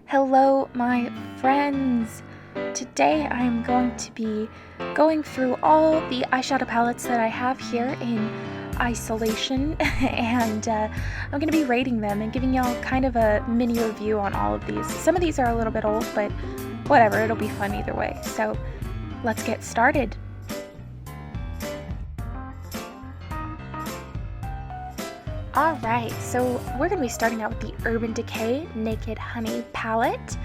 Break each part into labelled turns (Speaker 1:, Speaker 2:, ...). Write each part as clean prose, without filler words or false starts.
Speaker 1: Hello, my friends! Today I'm going to be going through all the eyeshadow palettes that I have here in isolation, and I'm going to be rating them and giving y'all kind of a mini review on all of these. Some of these are a little bit old, but whatever, it'll be fun either way. So let's get started. Alright, so we're going to be starting out with the Urban Decay Naked Honey palette.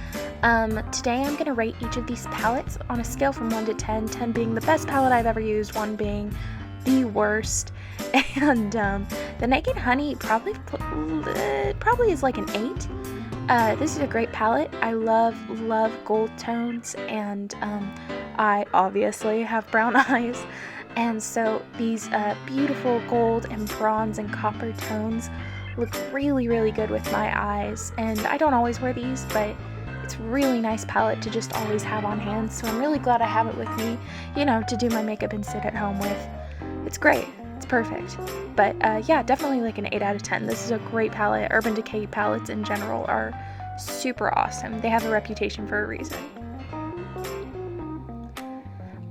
Speaker 1: Today I'm going to rate each of these palettes on a scale from 1 to 10, 10 being the best palette I've ever used, 1 being the worst. And the Naked Honey probably is like an 8. This is a great palette. I love gold tones, and I obviously have brown eyes. And so these beautiful gold and bronze and copper tones look really good with my eyes. And I don't always wear these, but it's a really nice palette to just always have on hand. So I'm really glad I have it with me, you know, to do my makeup and sit at home with. It's great. It's perfect. But yeah, definitely like an 8 out of 10. This is a great palette. Urban Decay palettes in general are super awesome. They have a reputation for a reason.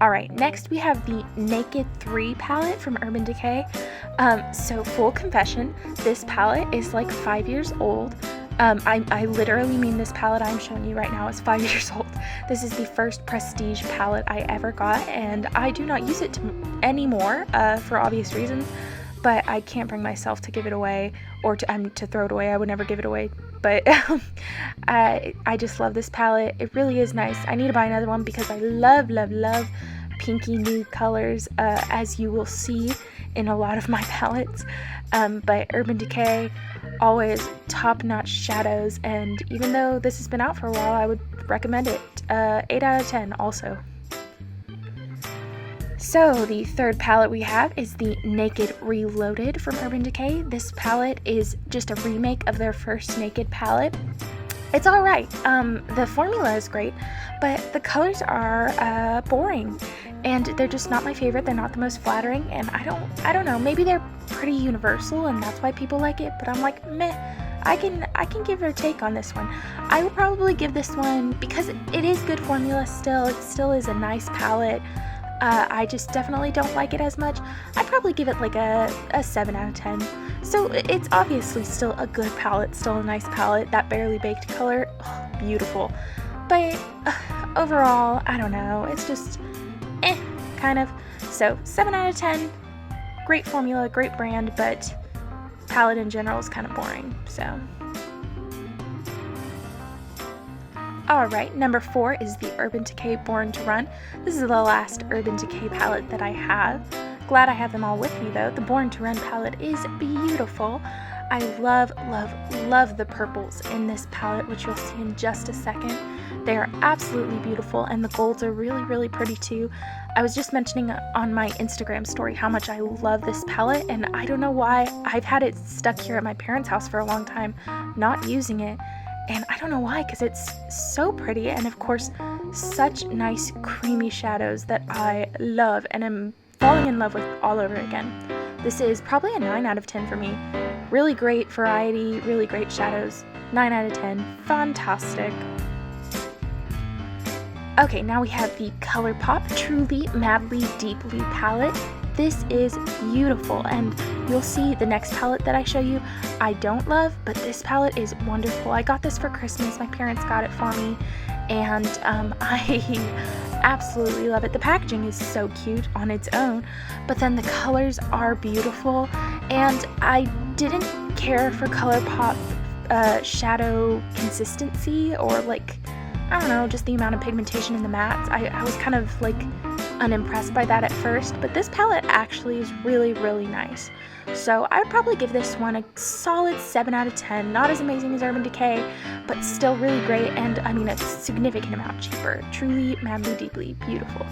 Speaker 1: Alright, next we have the Naked 3 palette from Urban Decay. So full confession, this palette is like 5 years old. I literally mean this palette I'm showing you right now is 5 years old. This is the first prestige palette I ever got, and I do not use it anymore for obvious reasons, but I can't bring myself to give it away or to throw it away. I would never give it away. But I just love this palette. It really is nice. I need to buy another one because I love pinky nude colors, as you will see in a lot of my palettes. But Urban Decay, always top-notch shadows, and even though this has been out for a while, I would recommend it. 8 out of 10 also. So the third palette we have is the Naked Reloaded from Urban Decay. This palette is just a remake of their first Naked palette. It's alright. The formula is great, but the colors are boring, and they're just not my favorite. They're not the most flattering, and I don't know, maybe they're pretty universal and that's why people like it, but I'm like, meh. I can give her take on this one. I would probably give this one, because it is good formula still, it still is a nice palette. I just definitely don't like it as much. I'd probably give it like a 7 out of 10. So it's obviously still a good palette, still a nice palette. That barely baked color, oh, beautiful. But overall, I don't know, it's just kind of. So 7 out of 10, great formula, great brand, but palette in general is kind of boring, so. Alright, number 4 is the Urban Decay Born to Run. This is the last Urban Decay palette that I have. Glad I have them all with me though. The Born to Run palette is beautiful. I love the purples in this palette, which you'll see in just a second. They are absolutely beautiful, and the golds are really pretty too. I was just mentioning on my Instagram story how much I love this palette, and I don't know why. I've had it stuck here at my parents' house for a long time, not using it. And I don't know why, because it's so pretty, and of course such nice creamy shadows that I love and am falling in love with all over again. This is probably a 9 out of 10 for me. Really great variety, really great shadows. 9 out of 10. Fantastic. Okay, now we have the ColourPop Truly Madly Deeply palette. This is beautiful, and you'll see the next palette that I show you I don't love, but this palette is wonderful. I got this for Christmas. My parents got it for me, and I absolutely love it. The packaging is so cute on its own, but then the colors are beautiful, and I didn't care for ColourPop shadow consistency, or like, I don't know, just the amount of pigmentation in the mattes. I was kind of like unimpressed by that at first, but this palette actually is really nice. So I would probably give this one a solid 7 out of 10. Not as amazing as Urban Decay, but still really great, and I mean a significant amount cheaper. Truly Madly Deeply beautiful.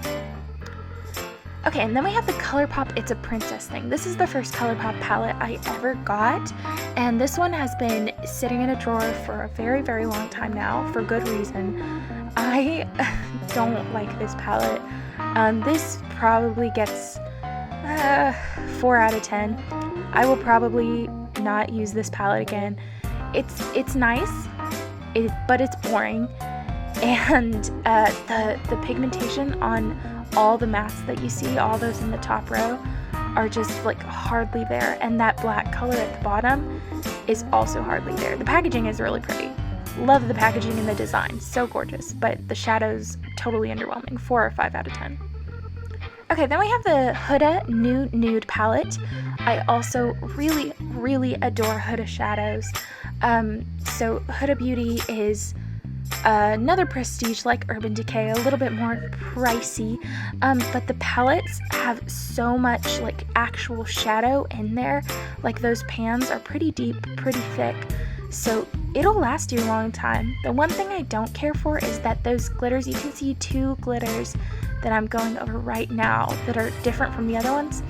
Speaker 1: Okay, and then we have the ColourPop It's a Princess thing. This is the first ColourPop palette I ever got, and this one has been sitting in a drawer for a very long time now, for good reason. I don't like this palette. This probably gets 4 out of 10. I will probably not use this palette again. It's nice. but it's boring. And the pigmentation on all the mattes that you see, all those in the top row, are just like hardly there, and that black color at the bottom is also hardly there. The packaging is really pretty. Love the packaging and the design, so gorgeous, but the shadows totally underwhelming. 4 or 5 out of 10. Okay, then we have the Huda Nude palette. I also really adore Huda shadows. So Huda Beauty is another prestige like Urban Decay, a little bit more pricey, but the palettes have so much like actual shadow in there. Like those pans are pretty deep, pretty thick, so it'll last you a long time. The one thing I don't care for is that those glitters, you can see 2 glitters that I'm going over right now that are different from the other ones.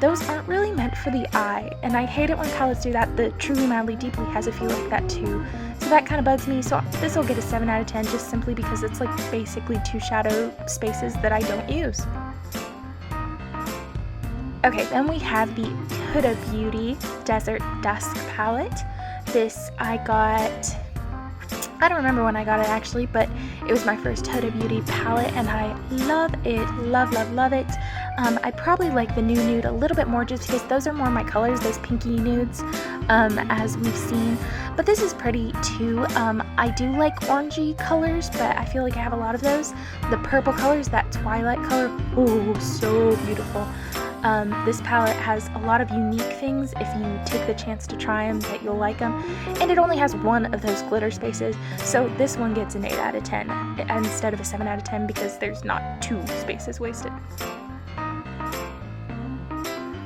Speaker 1: Those aren't really meant for the eye, and I hate it when palettes do that. The Truly Madly Deeply has a few like that too, so that kind of bugs me. So this will get a 7 out of 10 just simply because it's like basically 2 shadow spaces that I don't use. Okay, then we have the Huda Beauty Desert Dusk palette. This I got, I don't remember when I got it actually, but it was my first Huda Beauty palette and I love it, love it. I probably like the nude a little bit more just because those are more my colors, those pinky nudes, as we've seen. But this is pretty too. I do like orangey colors, but I feel like I have a lot of those. The purple colors, that twilight color, oh, so beautiful. This palette has a lot of unique things if you take the chance to try them that you'll like them, and it only has 1 of those glitter spaces, so this one gets an 8 out of 10 instead of a 7 out of 10 because there's not 2 spaces wasted.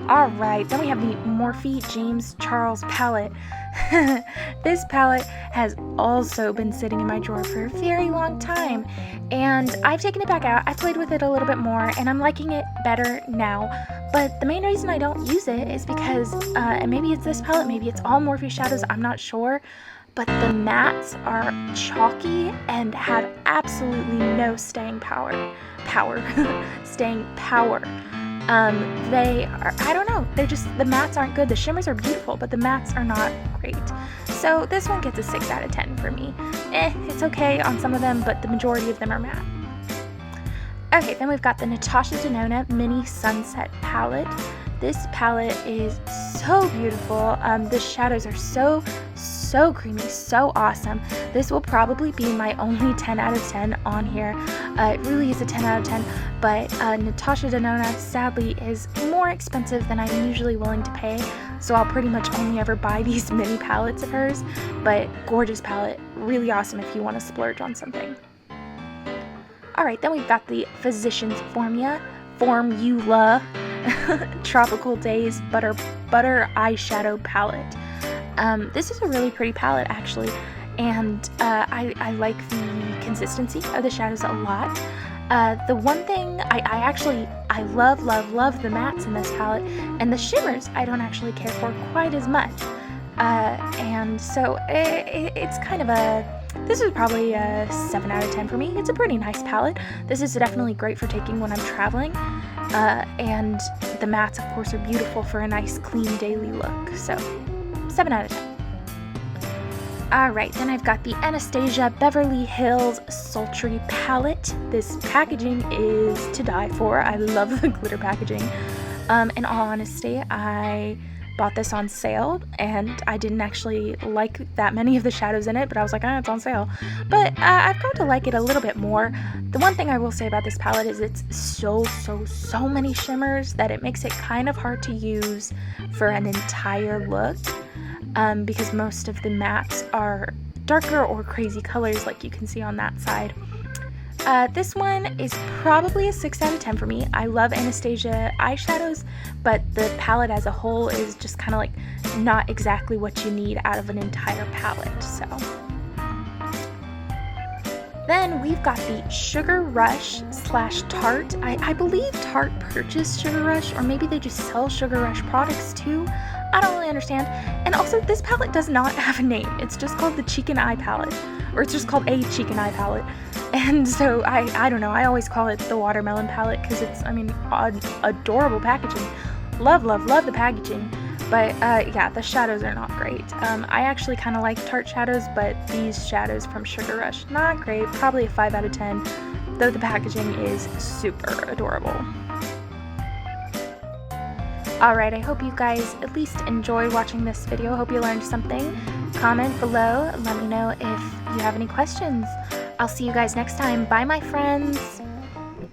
Speaker 1: Alright, then we have the Morphe James Charles palette. This palette has also been sitting in my drawer for a very long time, and I've taken it back out. I've played with it a little bit more, and I'm liking it better now. But the main reason I don't use it is because, and maybe it's this palette, maybe it's all Morphe shadows, I'm not sure, but the mattes are chalky and have absolutely no staying power. Staying power. They are, I don't know, they're just, the mattes aren't good. The shimmers are beautiful, but the mattes are not great. So this one gets a 6 out of 10 for me. It's okay on some of them, but the majority of them are matte. Okay, then we've got the NATASHA Denona Mini Sunset palette. This palette is so beautiful. The shadows are so creamy, so awesome. This will probably be my only 10 out of 10 on here. It really is a 10 out of 10, but NATASHA Denona sadly is more expensive than I'm usually willing to pay, so I'll pretty much only ever buy these mini palettes of hers, but gorgeous palette, really awesome if you want to splurge on something. Alright, then we've got the Physicians Formula Tropical Days Butter Eyeshadow Palette. This is a really pretty palette actually, and I like the consistency of the shadows a lot. The one thing I love the mattes in this palette, and the shimmers I don't actually care for quite as much. And so it's kind of this is probably a 7 out of 10 for me. It's a pretty nice palette. This is definitely great for taking when I'm traveling. And the mattes, of course, are beautiful for a nice, clean, daily look. So, 7 out of 10. Alright, then I've got the Anastasia Beverly Hills Sultry palette. This packaging is to die for. I love the glitter packaging. In all honesty, I bought this on sale, and I didn't actually like that many of the shadows in it, but I was like, it's on sale. But I've come to like it a little bit more. The one thing I will say about this palette is it's so many shimmers that it makes it kind of hard to use for an entire look, because most of the mattes are darker or crazy colors like you can see on that side. This one is probably a 6 out of 10 for me. I love Anastasia eyeshadows, but the palette as a whole is just kind of like not exactly what you need out of an entire palette. So then we've got the Sugar Rush / Tarte. I believe Tarte purchased Sugar Rush, or maybe they just sell Sugar Rush products too. I don't really understand. And also, this palette does not have a name. It's just called the Cheek and Eye palette, or it's just called a Cheek and Eye palette. And so I don't know, I always call it the Watermelon palette because it's, I mean, adorable packaging. Love the packaging. But yeah, the shadows are not great. I actually kind of like Tarte shadows, but these shadows from Sugar Rush, not great. Probably a 5 out of 10, though the packaging is super adorable. Alright, I hope you guys at least enjoyed watching this video. I hope you learned something. Comment below, let me know if you have any questions. I'll see you guys next time. Bye, my friends!